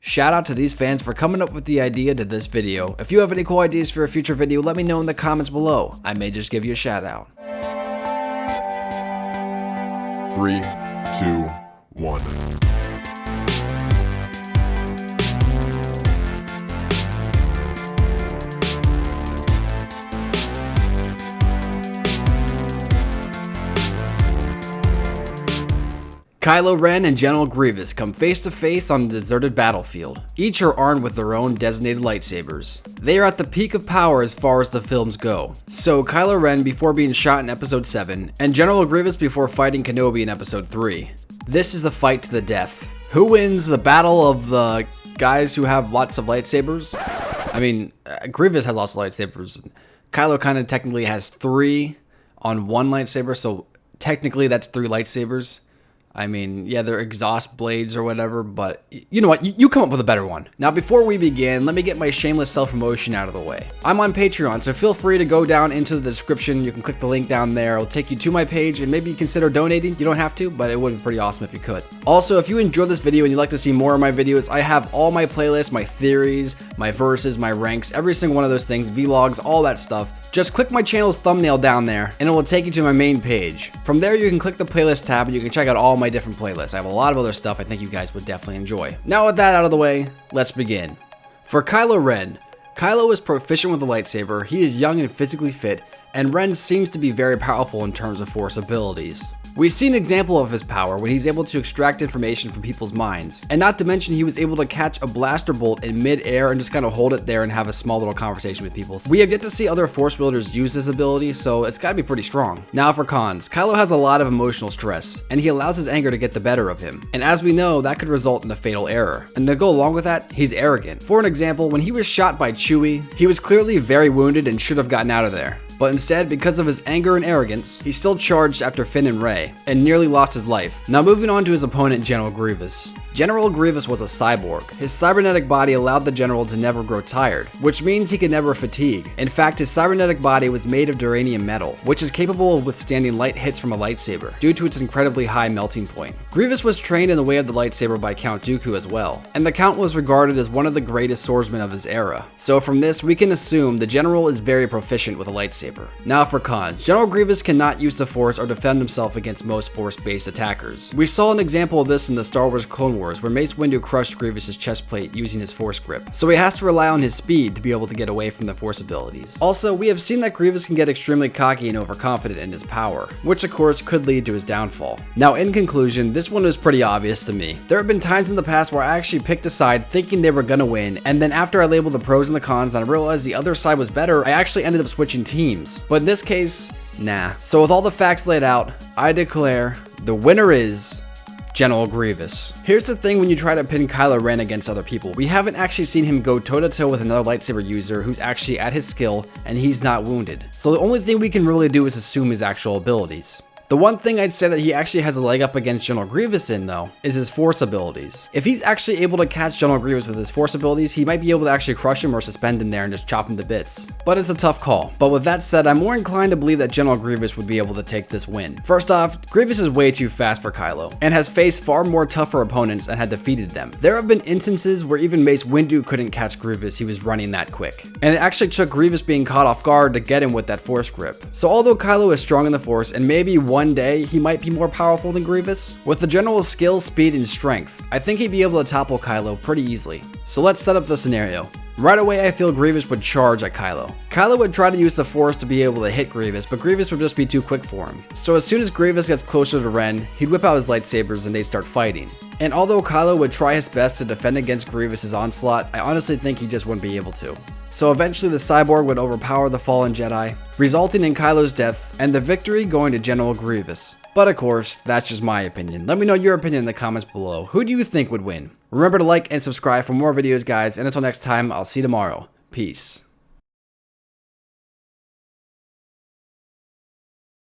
Shout out to these fans for coming up with the idea to this video. If you have any cool ideas for a future video, let me know in the comments below. I may just give you a shout out. 3, 2, 1. Kylo Ren and General Grievous come face to face on a deserted battlefield. Each are armed with their own designated lightsabers. They are at the peak of power as far as the films go. So Kylo Ren before being shot in episode 7, and General Grievous before fighting Kenobi in episode 3. This is the fight to the death. Who wins the battle of the guys who have lots of lightsabers? I mean, Grievous has lots of lightsabers. Kylo kind of technically has 3 on one lightsaber, so technically that's 3 lightsabers. I mean, yeah, they're exhaust blades or whatever, but you know what? You come up with a better one. Now, before we begin, let me get my shameless self-promotion out of the way. I'm on Patreon, so feel free to go down into the description. You can click the link down there. It'll take you to my page, and maybe consider donating. You don't have to, but it would be pretty awesome if you could. Also, if you enjoyed this video and you'd like to see more of my videos, I have all my playlists, my theories, my verses, my ranks, every single one of those things, vlogs, all that stuff. Just click my channel's thumbnail down there and it will take you to my main page. From there you can click the playlist tab and you can check out all my different playlists. I have a lot of other stuff I think you guys would definitely enjoy. Now with that out of the way, let's begin. For Kylo Ren, Kylo is proficient with the lightsaber, he is young and physically fit, and Ren seems to be very powerful in terms of Force abilities. We see an example of his power when he's able to extract information from people's minds. And not to mention he was able to catch a blaster bolt in mid-air and just kind of hold it there and have a small little conversation with people. We have yet to see other Force wielders use this ability, so it's gotta be pretty strong. Now for cons, Kylo has a lot of emotional stress, and he allows his anger to get the better of him. And as we know, that could result in a fatal error. And to go along with that, he's arrogant. For an example, when he was shot by Chewie, he was clearly very wounded and should have gotten out of there. But instead, because of his anger and arrogance, he still charged after Finn and Rey, and nearly lost his life. Now moving on to his opponent, General Grievous. General Grievous was a cyborg. His cybernetic body allowed the general to never grow tired, which means he could never fatigue. In fact, his cybernetic body was made of duranium metal, which is capable of withstanding light hits from a lightsaber, due to its incredibly high melting point. Grievous was trained in the way of the lightsaber by Count Dooku as well, and the Count was regarded as one of the greatest swordsmen of his era. So from this, we can assume the general is very proficient with a lightsaber. Now for cons, General Grievous cannot use the Force or defend himself against most Force-based attackers. We saw an example of this in the Star Wars Clone Wars, where Mace Windu crushed Grievous' chest plate using his Force grip, so he has to rely on his speed to be able to get away from the Force abilities. Also, we have seen that Grievous can get extremely cocky and overconfident in his power, which of course could lead to his downfall. Now in conclusion, this one is pretty obvious to me. There have been times in the past where I actually picked a side thinking they were gonna win, and then after I labeled the pros and the cons and I realized the other side was better, I actually ended up switching teams. But in this case, nah. So with all the facts laid out, I declare the winner is General Grievous. Here's the thing when you try to pin Kylo Ren against other people. We haven't actually seen him go toe-to-toe with another lightsaber user who's actually at his skill and he's not wounded. So the only thing we can really do is assume his actual abilities. The one thing I'd say that he actually has a leg up against General Grievous in, though, is his Force abilities. If he's actually able to catch General Grievous with his Force abilities, he might be able to actually crush him or suspend him there and just chop him to bits. But it's a tough call. But with that said, I'm more inclined to believe that General Grievous would be able to take this win. First off, Grievous is way too fast for Kylo, and has faced far more tougher opponents and had defeated them. There have been instances where even Mace Windu couldn't catch Grievous, he was running that quick. And it actually took Grievous being caught off guard to get him with that Force grip. So although Kylo is strong in the Force, and maybe one day he might be more powerful than Grievous, with the general's skill, speed, and strength, I think he'd be able to topple Kylo pretty easily. So let's set up the scenario. Right away, I feel Grievous would charge at Kylo. Kylo would try to use the Force to be able to hit Grievous, but Grievous would just be too quick for him. So as soon as Grievous gets closer to Ren, he'd whip out his lightsabers and they'd start fighting. And although Kylo would try his best to defend against Grievous' onslaught, I honestly think he just wouldn't be able to. So eventually the cyborg would overpower the fallen Jedi, resulting in Kylo's death and the victory going to General Grievous. But of course, that's just my opinion. Let me know your opinion in the comments below. Who do you think would win? Remember to like and subscribe for more videos, guys, and until next time, I'll see you tomorrow. Peace.